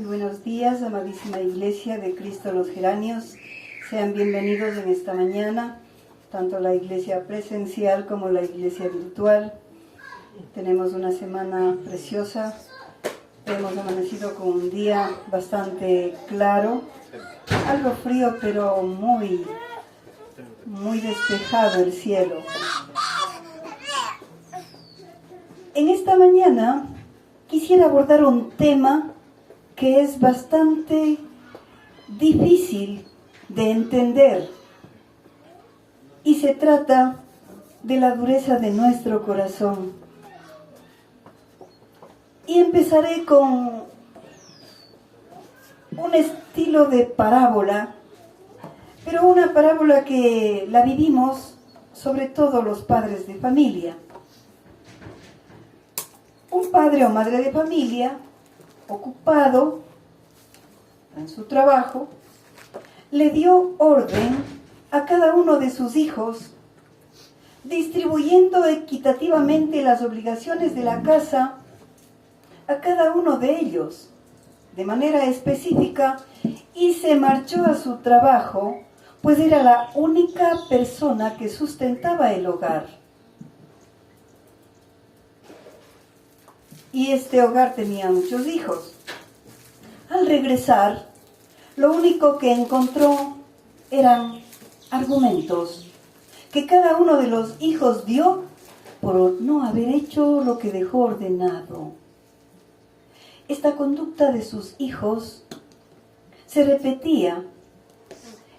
Muy buenos días, amadísima Iglesia de Cristo los Geranios. Sean bienvenidos en esta mañana, tanto la iglesia presencial como la iglesia virtual. Tenemos una semana preciosa. Hemos amanecido con un día bastante claro, algo frío, pero muy despejado el cielo. En esta mañana quisiera abordar un tema que es bastante difícil de entender, y se trata de la dureza de nuestro corazón. Y empezaré con un estilo de parábola, pero una parábola que la vivimos sobre todo los padres de familia. Un padre o madre de familia, ocupado en su trabajo, le dio orden a cada uno de sus hijos, distribuyendo equitativamente las obligaciones de la casa a cada uno de ellos, de manera específica, y se marchó a su trabajo, pues era la única persona que sustentaba el hogar. Y este hogar tenía muchos hijos. Al regresar, lo único que encontró eran argumentos que cada uno de los hijos dio por no haber hecho lo que dejó ordenado. Esta conducta de sus hijos se repetía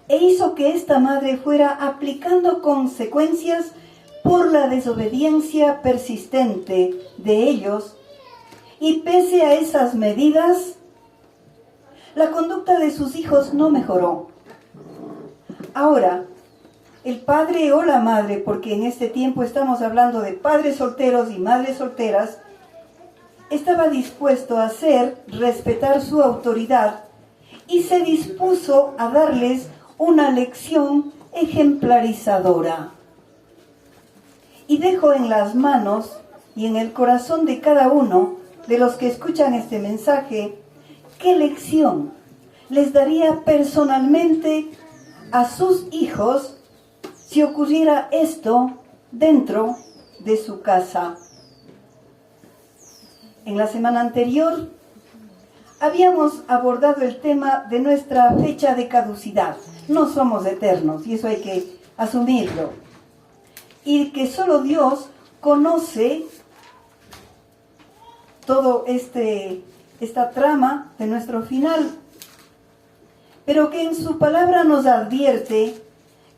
e hizo que esta madre fuera aplicando consecuencias por la desobediencia persistente de ellos. Y pese a esas medidas, la conducta de sus hijos no mejoró. Ahora, el padre o la madre, porque en este tiempo estamos hablando de padres solteros y madres solteras, estaba dispuesto a hacer respetar su autoridad y se dispuso a darles una lección ejemplarizadora. Y dejo en las manos y en el corazón de cada uno de los que escuchan este mensaje, ¿qué lección les daría personalmente a sus hijos si ocurriera esto dentro de su casa? En la semana anterior habíamos abordado el tema de nuestra fecha de caducidad. No somos eternos, y eso hay que asumirlo. Y que solo Dios conoce todo esta trama de nuestro final, pero que en su palabra nos advierte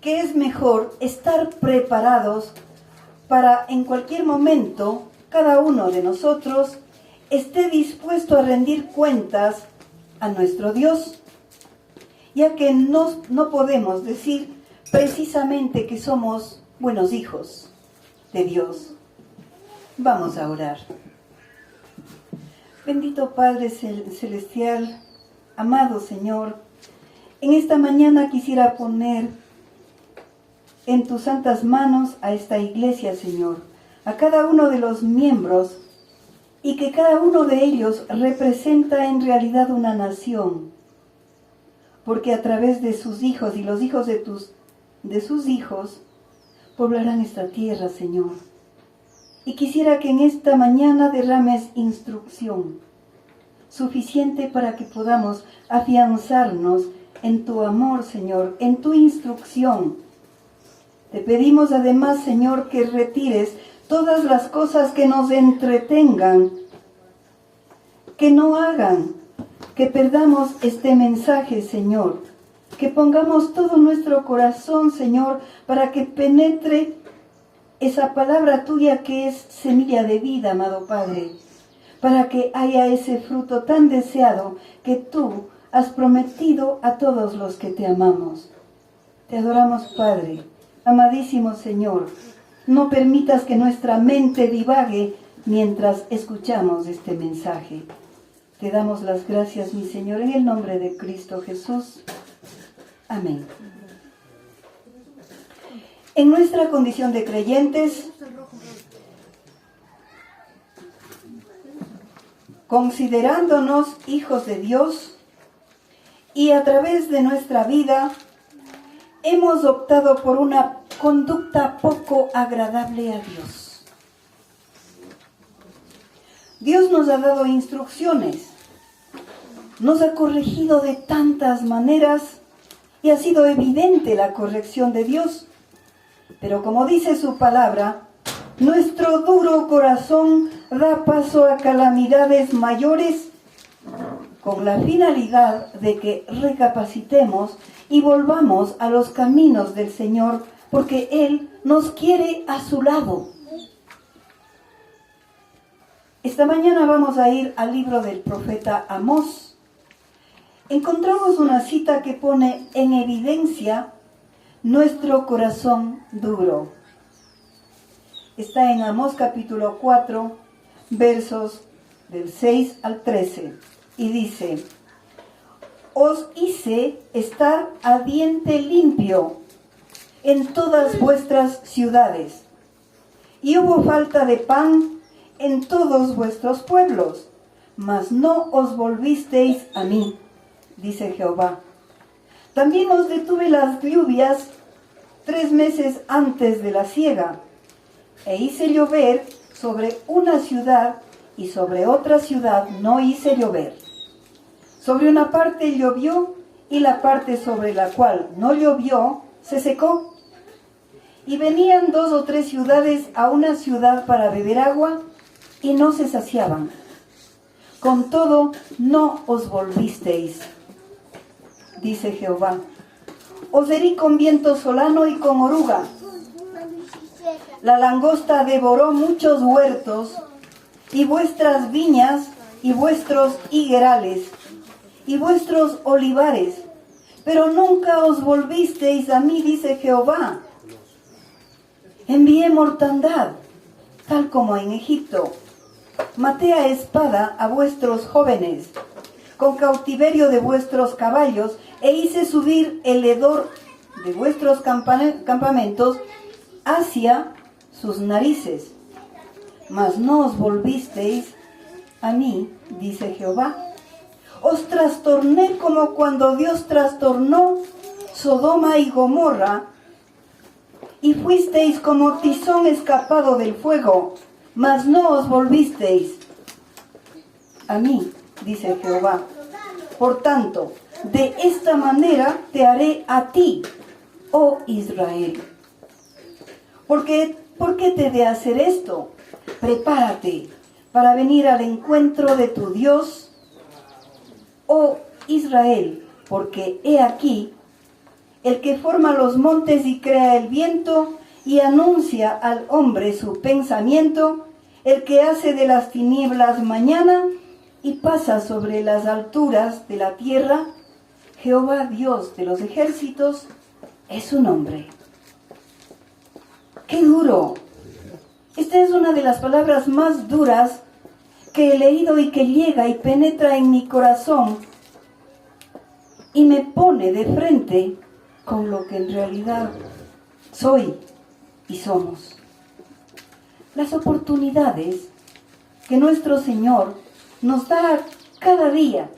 que es mejor estar preparados para en cualquier momento cada uno de nosotros esté dispuesto a rendir cuentas a nuestro Dios, ya que no podemos decir precisamente que somos buenos hijos de Dios. Vamos a orar. Bendito Padre Celestial, amado Señor, en esta mañana quisiera poner en tus santas manos a esta iglesia, Señor, a cada uno de los miembros, y que cada uno de ellos representa en realidad una nación, porque a través de sus hijos y los hijos de sus hijos poblarán esta tierra, Señor. Y quisiera que en esta mañana derrames instrucción suficiente para que podamos afianzarnos en tu amor, Señor, en tu instrucción. Te pedimos además, Señor, que retires todas las cosas que nos entretengan, que no hagan que perdamos este mensaje, Señor. Que pongamos todo nuestro corazón, Señor, para que penetre esa palabra tuya que es semilla de vida, amado Padre, para que haya ese fruto tan deseado que tú has prometido a todos los que te amamos. Te adoramos, Padre. Amadísimo Señor, no permitas que nuestra mente divague mientras escuchamos este mensaje. Te damos las gracias, mi Señor, en el nombre de Cristo Jesús. Amén. En nuestra condición de creyentes, considerándonos hijos de Dios, y a través de nuestra vida hemos optado por una conducta poco agradable a Dios. Dios nos ha dado instrucciones, nos ha corregido de tantas maneras y ha sido evidente la corrección de Dios. Pero como dice su palabra, nuestro duro corazón da paso a calamidades mayores con la finalidad de que recapacitemos y volvamos a los caminos del Señor, porque Él nos quiere a su lado. Esta mañana vamos a ir al libro del profeta Amós. Encontramos una cita que pone en evidencia nuestro corazón duro. Está en Amós capítulo 4, versos del 6 al 13, y dice: Os hice estar a diente limpio en todas vuestras ciudades, y hubo falta de pan en todos vuestros pueblos, mas no os volvisteis a mí, dice Jehová. También os detuve las lluvias 3 meses antes de la siega, e hice llover sobre una ciudad, y sobre otra ciudad no hice llover. Sobre una parte llovió, y la parte sobre la cual no llovió se secó. Y venían 2 o 3 ciudades a una ciudad para beber agua, y no se saciaban. Con todo, no os volvisteis, dice Jehová. Os herí con viento solano y con oruga. La langosta devoró muchos huertos, y vuestras viñas, y vuestros higuerales, y vuestros olivares, pero nunca os volvisteis a mí, dice Jehová. Envié mortandad, tal como en Egipto. Maté a espada a vuestros jóvenes, con cautiverio de vuestros caballos, e hice subir el hedor de vuestros campamentos hacia sus narices. Mas no os volvisteis a mí, dice Jehová. Os trastorné como cuando Dios trastornó Sodoma y Gomorra, y fuisteis como tizón escapado del fuego, mas no os volvisteis a mí, dice Jehová. Por tanto, de esta manera te haré a ti, oh Israel. ¿Por qué te he de hacer esto? Prepárate para venir al encuentro de tu Dios, oh Israel, porque he aquí el que forma los montes y crea el viento y anuncia al hombre su pensamiento, el que hace de las tinieblas mañana y pasa sobre las alturas de la tierra. Jehová Dios de los ejércitos es su nombre. ¡Qué duro! Esta es una de las palabras más duras que he leído y que llega y penetra en mi corazón y me pone de frente con lo que en realidad soy y somos. Las oportunidades que nuestro Señor nos da cada día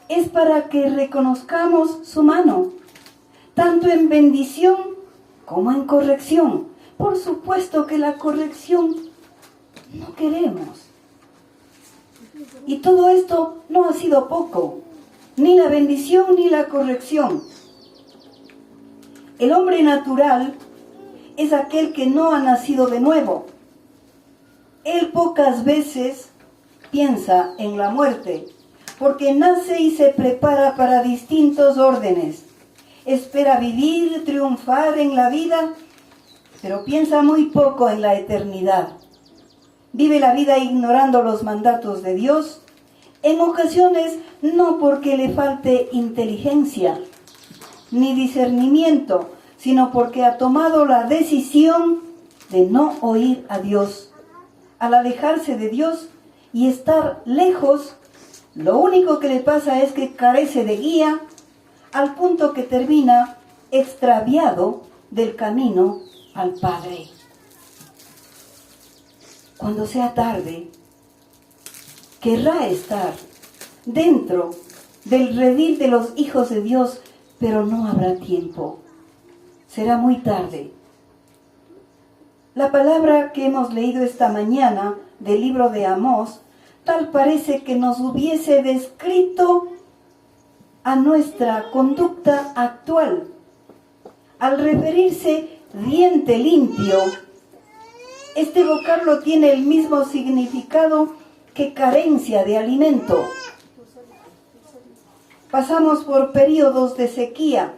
es para que reconozcamos su mano, tanto en bendición como en corrección. Por supuesto que la corrección no queremos. Y todo esto no ha sido poco, ni la bendición ni la corrección. El hombre natural es aquel que no ha nacido de nuevo. Él pocas veces piensa en la muerte, porque nace y se prepara para distintos órdenes. Espera vivir, triunfar en la vida, pero piensa muy poco en la eternidad. Vive la vida ignorando los mandatos de Dios, en ocasiones no porque le falte inteligencia ni discernimiento, sino porque ha tomado la decisión de no oír a Dios. Al alejarse de Dios y estar lejos, lo único que le pasa es que carece de guía, al punto que termina extraviado del camino al Padre. Cuando sea tarde, querrá estar dentro del redil de los hijos de Dios, pero no habrá tiempo. Será muy tarde. La palabra que hemos leído esta mañana del libro de Amós, tal parece que nos hubiese descrito a nuestra conducta actual. Al referirse diente limpio, este vocablo tiene el mismo significado que carencia de alimento. Pasamos por periodos de sequía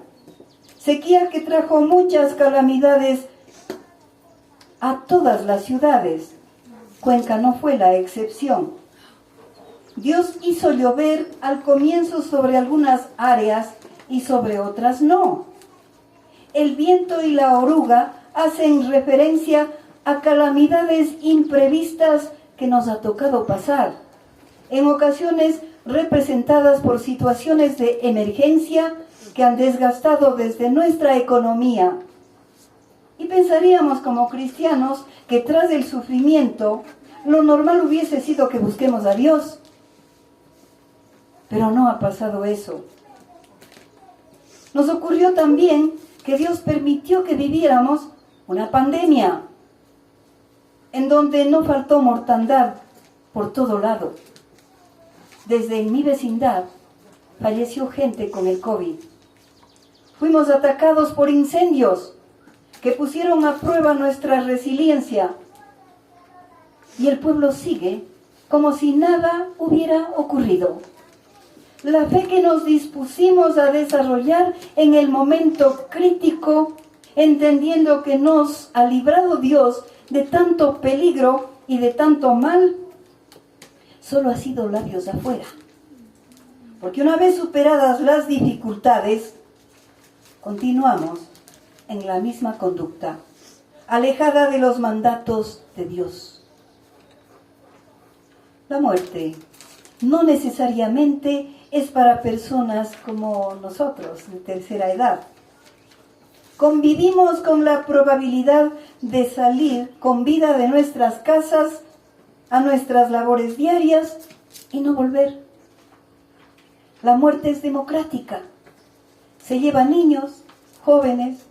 que trajo muchas calamidades a todas las ciudades. Cuenca no fue la excepción. Dios hizo llover al comienzo sobre algunas áreas y sobre otras no. El viento y la oruga hacen referencia a calamidades imprevistas que nos ha tocado pasar, en ocasiones representadas por situaciones de emergencia que han desgastado desde nuestra economía. Y pensaríamos como cristianos que tras el sufrimiento, lo normal hubiese sido que busquemos a Dios. Pero no ha pasado eso. Nos ocurrió también que Dios permitió que viviéramos una pandemia, en donde no faltó mortandad por todo lado. Desde en mi vecindad falleció gente con el COVID. Fuimos atacados por incendios que pusieron a prueba nuestra resiliencia. Y el pueblo sigue como si nada hubiera ocurrido. La fe que nos dispusimos a desarrollar en el momento crítico, entendiendo que nos ha librado Dios de tanto peligro y de tanto mal, solo ha sido labios afuera. Porque una vez superadas las dificultades, continuamos en la misma conducta, alejada de los mandatos de Dios. La muerte no necesariamente es para personas como nosotros, de tercera edad. Convivimos con la probabilidad de salir con vida de nuestras casas a nuestras labores diarias y no volver. La muerte es democrática. Se lleva niños, jóvenes,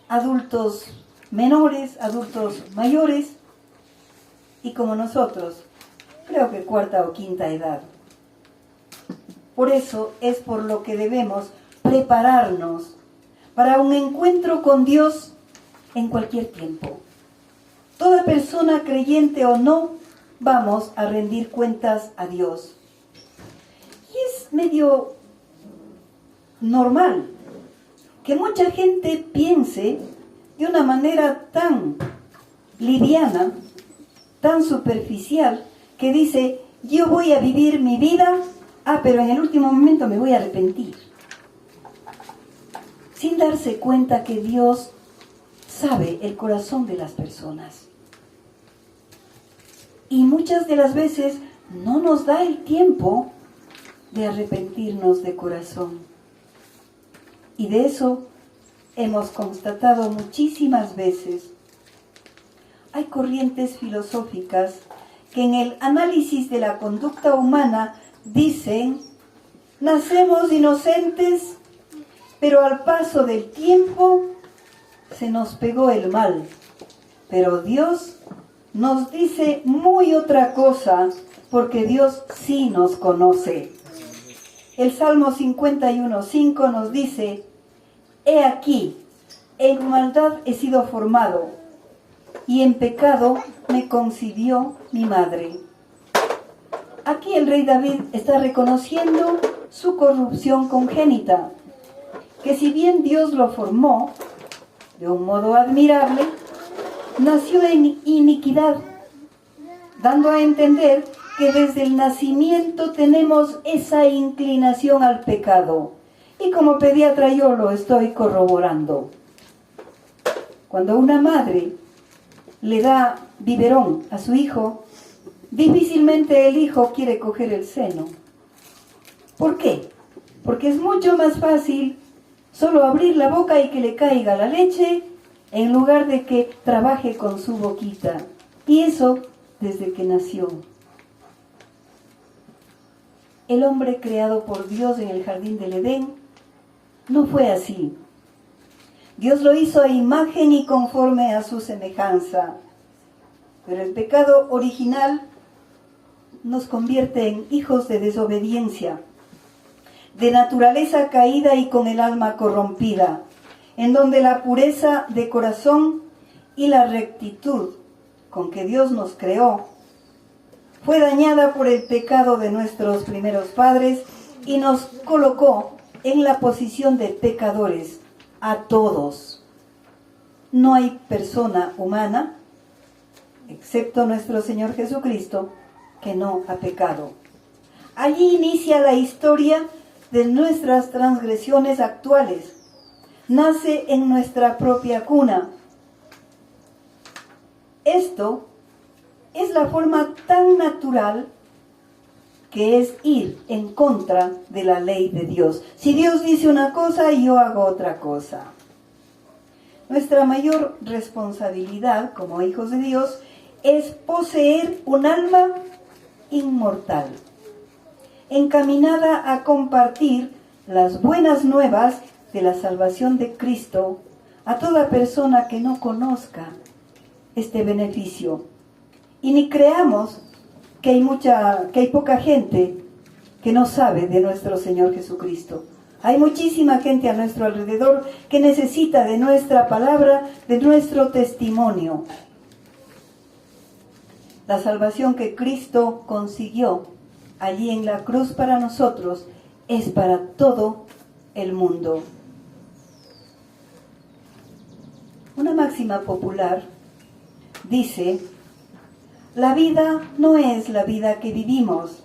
adultos menores, adultos mayores y como nosotros, creo que cuarta o quinta edad. Por eso es por lo que debemos prepararnos para un encuentro con Dios en cualquier tiempo. Toda persona, creyente o no, vamos a rendir cuentas a Dios. Y es medio normal que mucha gente piense de una manera tan liviana, tan superficial, que dice, yo voy a vivir mi vida, pero en el último momento me voy a arrepentir. Sin darse cuenta que Dios sabe el corazón de las personas. Y muchas de las veces no nos da el tiempo de arrepentirnos de corazón. Y de eso hemos constatado muchísimas veces. Hay corrientes filosóficas que en el análisis de la conducta humana dicen, nacemos inocentes, pero al paso del tiempo se nos pegó el mal. Pero Dios nos dice muy otra cosa, porque Dios sí nos conoce. El Salmo 51:5 nos dice, he aquí, en maldad he sido formado, y en pecado me concibió mi madre. Aquí el rey David está reconociendo su corrupción congénita, que si bien Dios lo formó de un modo admirable, nació en iniquidad, dando a entender que desde el nacimiento tenemos esa inclinación al pecado. Y como pediatra yo lo estoy corroborando. Cuando una madre le da biberón a su hijo, difícilmente el hijo quiere coger el seno. ¿Por qué? Porque es mucho más fácil solo abrir la boca y que le caiga la leche, en lugar de que trabaje con su boquita. Y eso desde que nació. el hombre creado por Dios en el jardín del Edén, no fue así. Dios lo hizo a imagen y conforme a su semejanza. Pero el pecado original nos convierte en hijos de desobediencia, de naturaleza caída y con el alma corrompida, en donde la pureza de corazón y la rectitud con que Dios nos creó fue dañada por el pecado de nuestros primeros padres y nos colocó en la posición de pecadores a todos. No hay persona humana, excepto nuestro Señor Jesucristo, que no ha pecado. Allí inicia la historia de nuestras transgresiones actuales. Nace en nuestra propia cuna. Esto es la forma tan natural que es ir en contra de la ley de Dios. Si Dios dice una cosa, yo hago otra cosa. Nuestra mayor responsabilidad como hijos de Dios es poseer un alma inmortal, encaminada a compartir las buenas nuevas de la salvación de Cristo a toda persona que no conozca este beneficio. Y ni creamos que hay poca gente que no sabe de nuestro Señor Jesucristo. Hay muchísima gente a nuestro alrededor que necesita de nuestra palabra, de nuestro testimonio. La salvación que Cristo consiguió allí en la cruz para nosotros es para todo el mundo. Una máxima popular dice: la vida no es la vida que vivimos.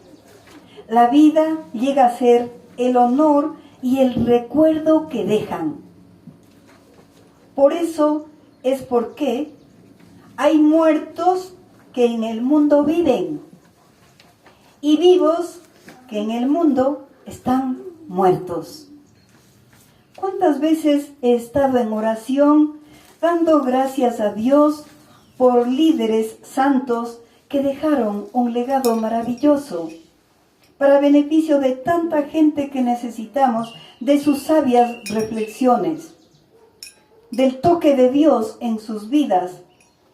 La vida llega a ser el honor y el recuerdo que dejan. Por eso es porque hay muertos que en el mundo viven y vivos que en el mundo están muertos. ¿Cuántas veces he estado en oración dando gracias a Dios por líderes santos que dejaron un legado maravilloso para beneficio de tanta gente que necesitamos de sus sabias reflexiones, del toque de Dios en sus vidas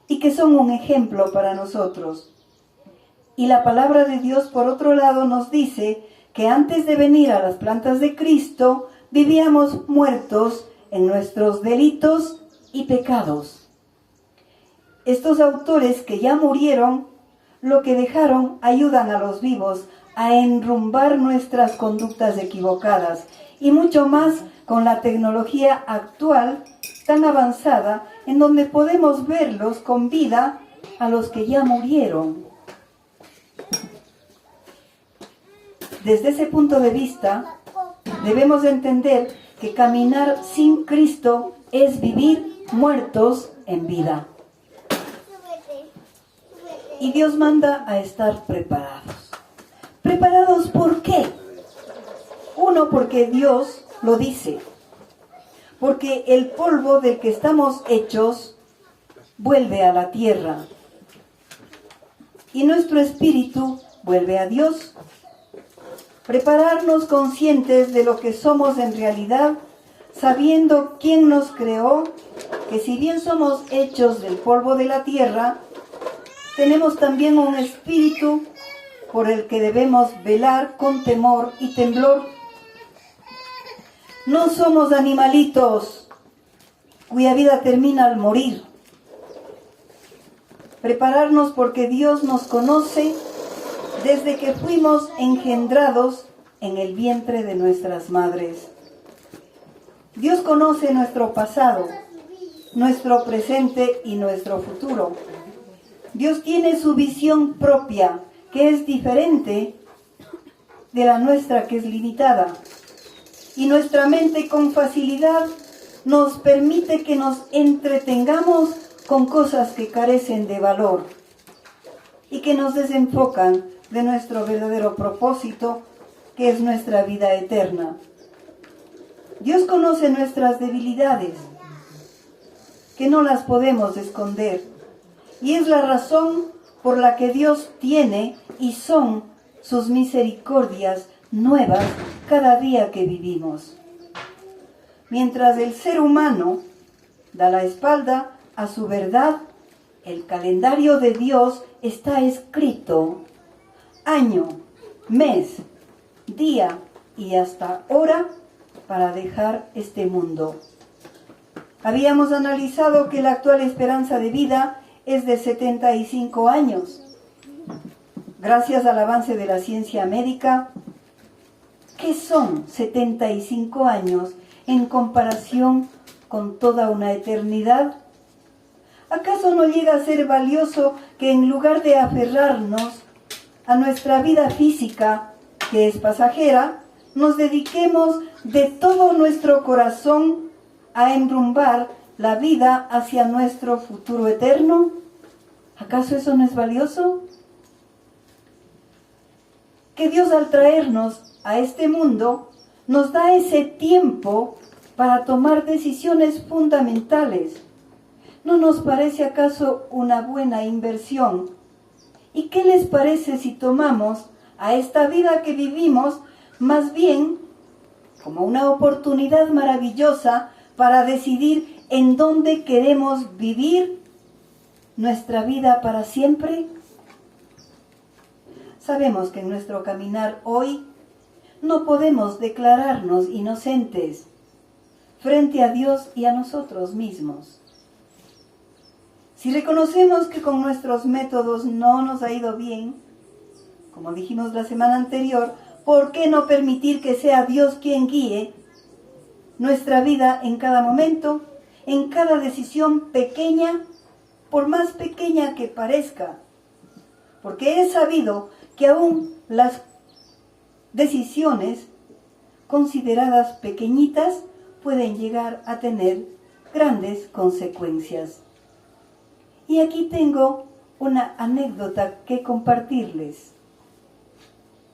y que son un ejemplo para nosotros? Y la palabra de Dios, por otro lado, nos dice que antes de venir a las plantas de Cristo, vivíamos muertos en nuestros delitos y pecados. Estos autores que ya murieron, lo que dejaron ayudan a los vivos a enrumbar nuestras conductas equivocadas, y mucho más con la tecnología actual tan avanzada, en donde podemos verlos con vida a los que ya murieron. Desde ese punto de vista, debemos entender que caminar sin Cristo es vivir muertos en vida. Y Dios manda a estar preparados. ¿Preparados por qué? Uno, porque Dios lo dice. Porque el polvo del que estamos hechos vuelve a la tierra. Y nuestro espíritu vuelve a Dios. Prepararnos conscientes de lo que somos en realidad, sabiendo quién nos creó, que si bien somos hechos del polvo de la tierra, tenemos también un espíritu por el que debemos velar con temor y temblor. No somos animalitos cuya vida termina al morir. Prepararnos porque Dios nos conoce desde que fuimos engendrados en el vientre de nuestras madres. Dios conoce nuestro pasado, nuestro presente y nuestro futuro. Dios tiene su visión propia, que es diferente de la nuestra, que es limitada. Y nuestra mente con facilidad nos permite que nos entretengamos con cosas que carecen de valor y que nos desenfocan de nuestro verdadero propósito, que es nuestra vida eterna. Dios conoce nuestras debilidades, que no las podemos esconder, y es la razón por la que Dios tiene y son sus misericordias nuevas cada día que vivimos. Mientras el ser humano da la espalda a su verdad, el calendario de Dios está escrito año, mes, día y hasta hora para dejar este mundo. Habíamos analizado que la actual esperanza de vida es de 75 años. Gracias al avance de la ciencia médica, ¿qué son 75 años en comparación con toda una eternidad? ¿Acaso no llega a ser valioso que en lugar de aferrarnos a nuestra vida física, que es pasajera, nos dediquemos de todo nuestro corazón a enrumbar la vida hacia nuestro futuro eterno? ¿Acaso eso no es valioso? Que Dios, al traernos a este mundo, nos da ese tiempo para tomar decisiones fundamentales. ¿No nos parece acaso una buena inversión? ¿Y qué les parece si tomamos a esta vida que vivimos más bien como una oportunidad maravillosa para decidir en dónde queremos vivir nuestra vida para siempre? Sabemos que en nuestro caminar hoy no podemos declararnos inocentes frente a Dios y a nosotros mismos. Si reconocemos que con nuestros métodos no nos ha ido bien, como dijimos la semana anterior, ¿por qué no permitir que sea Dios quien guíe nuestra vida en cada momento, en cada decisión pequeña, por más pequeña que parezca? Porque he sabido que aún las decisiones consideradas pequeñitas pueden llegar a tener grandes consecuencias. Y aquí tengo una anécdota que compartirles.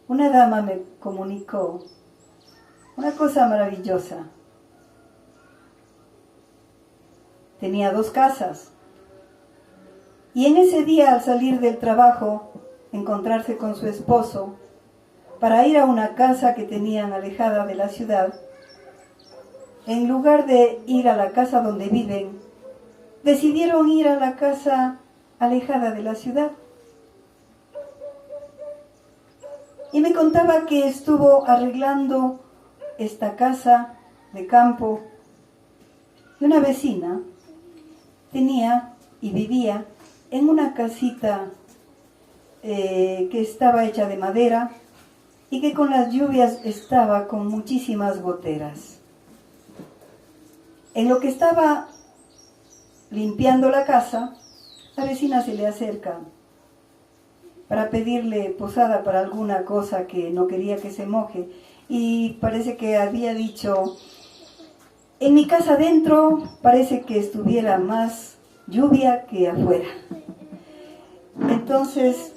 Una dama me comunicó una cosa maravillosa. Tenía 2 casas. Y en ese día, al salir del trabajo, encontrarse con su esposo, para ir a una casa que tenían alejada de la ciudad, en lugar de ir a la casa donde viven, decidieron ir a la casa alejada de la ciudad. Y me contaba que estuvo arreglando esta casa de campo y una vecina tenía y vivía en una casita que estaba hecha de madera y que con las lluvias estaba con muchísimas goteras. En lo que estaba limpiando la casa, la vecina se le acerca para pedirle posada para alguna cosa que no quería que se moje, y parece que había dicho: en mi casa adentro parece que estuviera más lluvia que afuera. Entonces,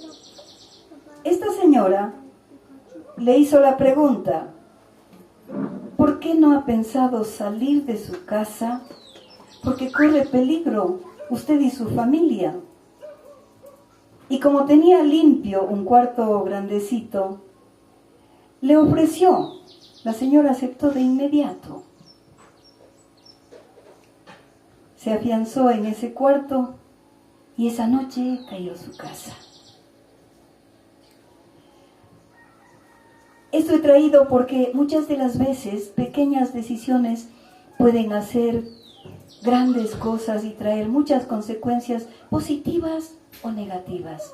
esta señora le hizo la pregunta: ¿por qué no ha pensado salir de su casa? Porque corre peligro usted y su familia. Y como tenía limpio un cuarto grandecito, le ofreció. La señora aceptó de inmediato. Se afianzó en ese cuarto y esa noche cayó su casa. Esto he traído porque muchas de las veces pequeñas decisiones pueden hacer grandes cosas y traer muchas consecuencias positivas o negativas.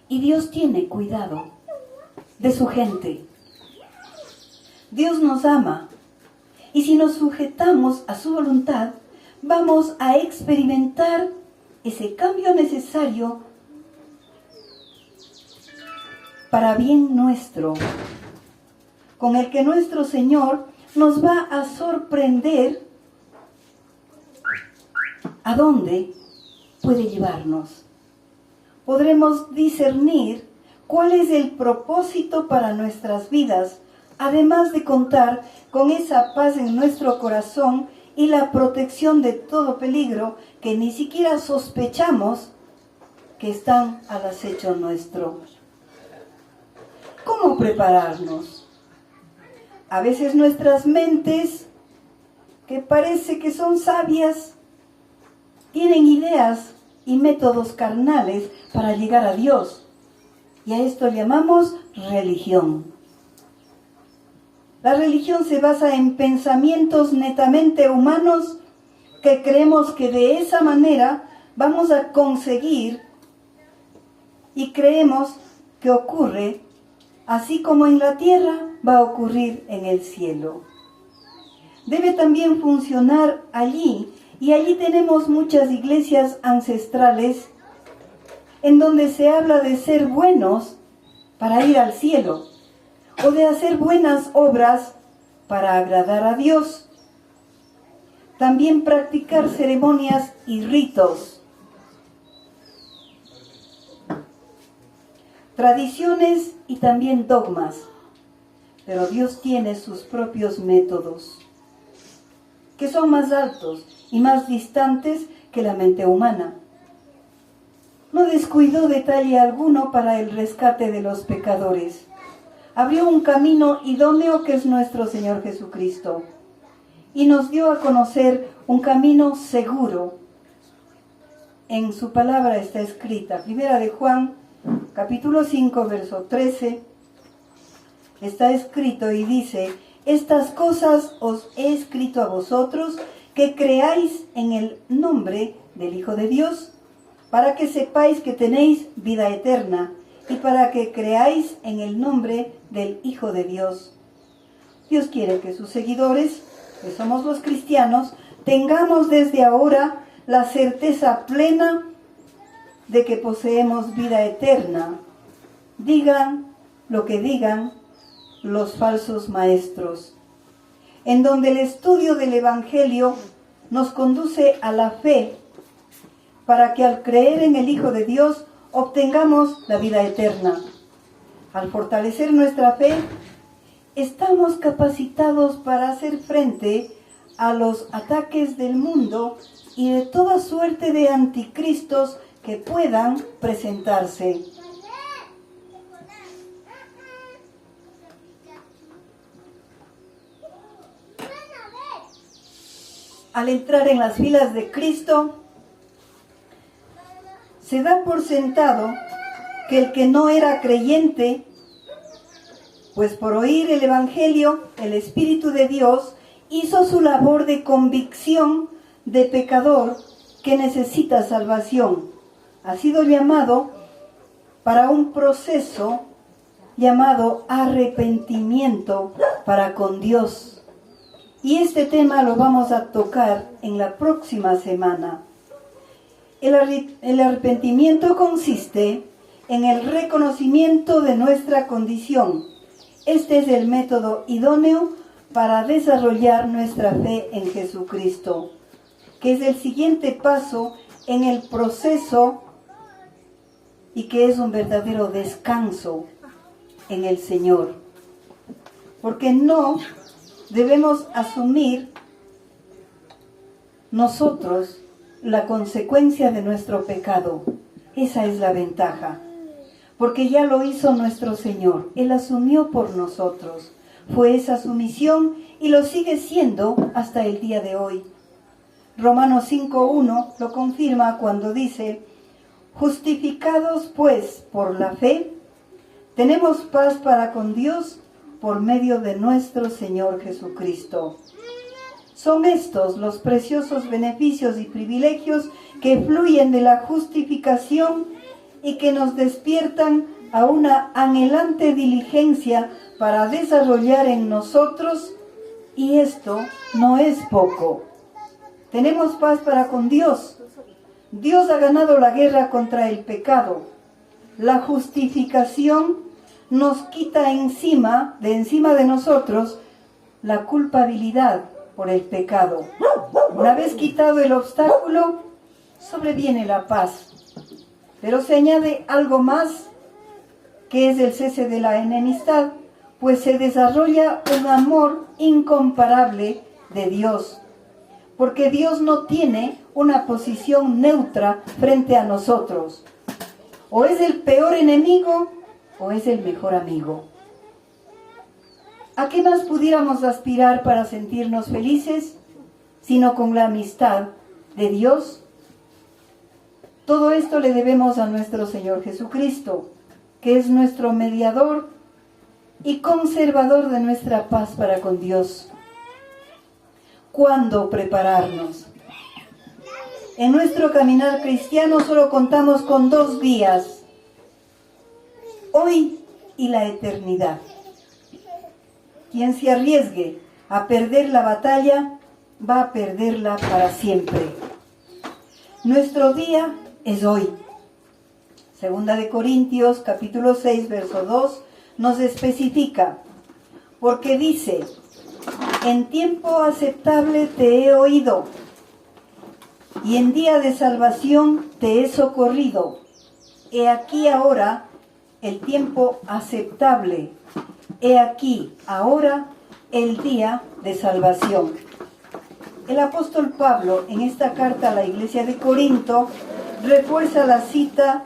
Y Dios tiene cuidado de su gente. Dios nos ama, y si nos sujetamos a su voluntad, vamos a experimentar ese cambio necesario para bien nuestro, con el que nuestro Señor nos va a sorprender a dónde puede llevarnos. Podremos discernir cuál es el propósito para nuestras vidas, además de contar con esa paz en nuestro corazón y la protección de todo peligro que ni siquiera sospechamos que están al acecho nuestro. ¿Cómo prepararnos? A veces nuestras mentes, que parece que son sabias, tienen ideas y métodos carnales para llegar a Dios. Y a esto llamamos religión. La religión se basa en pensamientos netamente humanos que creemos que de esa manera vamos a conseguir, y creemos que ocurre así como en la tierra va a ocurrir en el cielo. Debe también funcionar allí, y allí tenemos muchas iglesias ancestrales en donde se habla de ser buenos para ir al cielo, o de hacer buenas obras para agradar a Dios. También practicar ceremonias y ritos, tradiciones y también dogmas. Pero Dios tiene sus propios métodos, que son más altos y más distantes que la mente humana. No descuidó detalle alguno para el rescate de los pecadores. Abrió un camino idóneo que es nuestro Señor Jesucristo, y nos dio a conocer un camino seguro. En su palabra está escrita, Primera de Juan, capítulo 5, verso 13, está escrito y dice: estas cosas os he escrito a vosotros, que creáis en el nombre del Hijo de Dios, para que sepáis que tenéis vida eterna, y para que creáis en el nombre del Hijo de Dios. Dios quiere que sus seguidores, que somos los cristianos, tengamos desde ahora la certeza plena de que poseemos vida eterna. Digan lo que digan los falsos maestros, en donde el estudio del Evangelio nos conduce a la fe, para que al creer en el Hijo de Dios obtengamos la vida eterna. Al fortalecer nuestra fe, estamos capacitados para hacer frente a los ataques del mundo y de toda suerte de anticristos que puedan presentarse. Al entrar en las filas de Cristo, se da por sentado que el que no era creyente, pues por oír el Evangelio, el Espíritu de Dios hizo su labor de convicción de pecador que necesita salvación. Ha sido llamado para un proceso llamado arrepentimiento para con Dios. Y este tema lo vamos a tocar en la próxima semana. El arrepentimiento consiste en el reconocimiento de nuestra condición. Este es el método idóneo para desarrollar nuestra fe en Jesucristo, que es el siguiente paso en el proceso y que es un verdadero descanso en el Señor. Porque no debemos asumir nosotros la consecuencia de nuestro pecado. Esa es la ventaja. Porque ya lo hizo nuestro Señor. Él asumió por nosotros. Fue esa sumisión y lo sigue siendo hasta el día de hoy. Romanos 5:1 lo confirma cuando dice: justificados pues por la fe, tenemos paz para con Dios por medio de nuestro Señor Jesucristo. Son estos los preciosos beneficios y privilegios que fluyen de la justificación y que nos despiertan a una anhelante diligencia para desarrollar en nosotros, y esto no es poco. Tenemos paz para con Dios. Dios ha ganado la guerra contra el pecado. La justificación nos quita de encima de nosotros la culpabilidad por el pecado. Una vez quitado el obstáculo, sobreviene la paz. Pero se añade algo más, que es el cese de la enemistad, pues se desarrolla un amor incomparable de Dios. Porque Dios no tiene una posición neutra frente a nosotros. O es el peor enemigo o es el mejor amigo. ¿A qué más pudiéramos aspirar para sentirnos felices, sino con la amistad de Dios? Todo esto le debemos a nuestro Señor Jesucristo, que es nuestro mediador y conservador de nuestra paz para con Dios. ¿Cuándo prepararnos? En nuestro caminar cristiano solo contamos con 2 vías: hoy y la eternidad. Quien se arriesgue a perder la batalla, va a perderla para siempre. Nuestro día es hoy. Segunda de Corintios, capítulo 6, verso 2, nos especifica, porque dice: en tiempo aceptable te he oído, y en día de salvación te he socorrido. He aquí ahora el tiempo aceptable. He aquí ahora el día de salvación. El apóstol Pablo, en esta carta a la iglesia de Corinto, refuerza la cita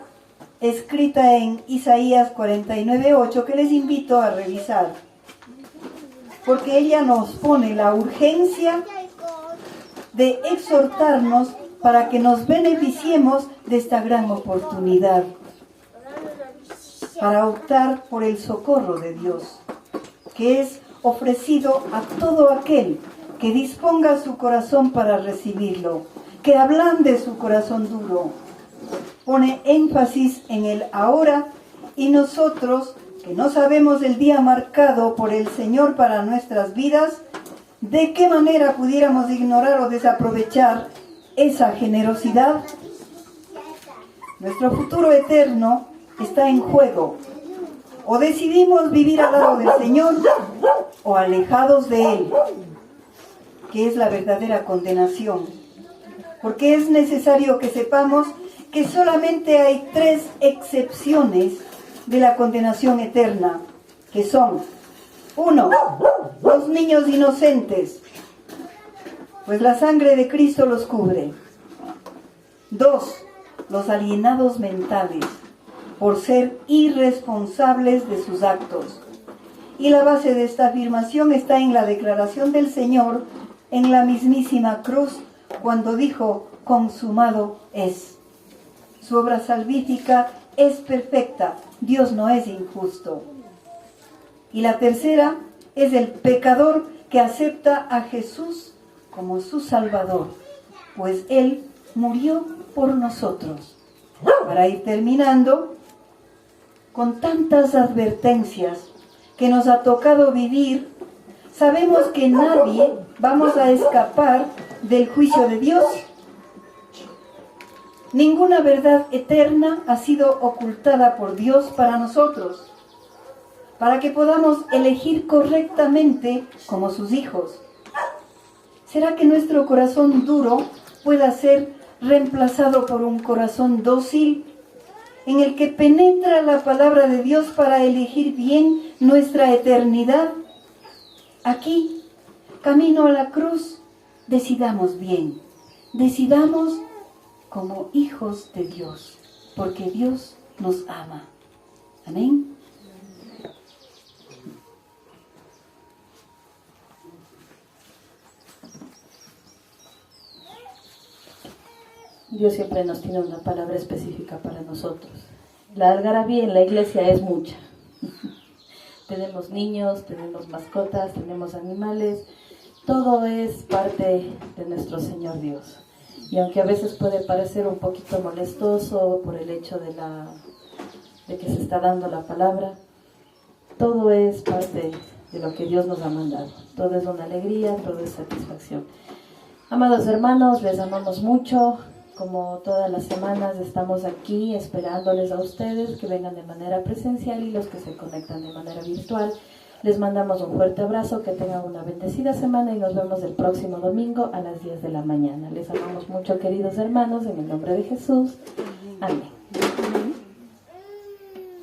escrita en Isaías 49:8, que les invito a revisar, porque ella nos pone la urgencia de exhortarnos para que nos beneficiemos de esta gran oportunidad, para optar por el socorro de Dios, que es ofrecido a todo aquel que disponga su corazón para recibirlo, que ablande su corazón duro. Pone énfasis en el ahora, y nosotros, que no sabemos el día marcado por el Señor para nuestras vidas, ¿de qué manera pudiéramos ignorar o desaprovechar esa generosidad? Nuestro futuro eterno está en juego. O decidimos vivir al lado del Señor o alejados de Él, que es la verdadera condenación. Porque es necesario que sepamos que solamente hay 3 excepciones de la condenación eterna, que son: 1, los niños inocentes, pues la sangre de Cristo los cubre. 2, los alienados mentales, por ser irresponsables de sus actos. Y la base de esta afirmación está en la declaración del Señor en la mismísima cruz, cuando dijo: consumado es. Su obra salvífica es perfecta, Dios no es injusto. Y la tercera es el pecador que acepta a Jesús como su Salvador, pues Él murió por nosotros. Para ir terminando, con tantas advertencias que nos ha tocado vivir, sabemos que nadie vamos a escapar del juicio de Dios. Ninguna verdad eterna ha sido ocultada por Dios para nosotros, para que podamos elegir correctamente como sus hijos. ¿Será que nuestro corazón duro pueda ser reemplazado por un corazón dócil, en el que penetra la palabra de Dios para elegir bien nuestra eternidad? Aquí, camino a la cruz, decidamos bien, decidamos como hijos de Dios, porque Dios nos ama. Amén. Dios siempre nos tiene una palabra específica para nosotros. La algarabía en la iglesia es mucha. Tenemos niños, tenemos mascotas, tenemos animales. Todo es parte de nuestro Señor Dios. Y aunque a veces puede parecer un poquito molestoso por el hecho de que se está dando la palabra, todo es parte de lo que Dios nos ha mandado. Todo es una alegría, todo es satisfacción. Amados hermanos, les amamos mucho. Como todas las semanas estamos aquí esperándoles a ustedes que vengan de manera presencial y los que se conectan de manera virtual. Les mandamos un fuerte abrazo, que tengan una bendecida semana y nos vemos el próximo domingo a las 10 de la mañana. Les amamos mucho, queridos hermanos, en el nombre de Jesús. Amén.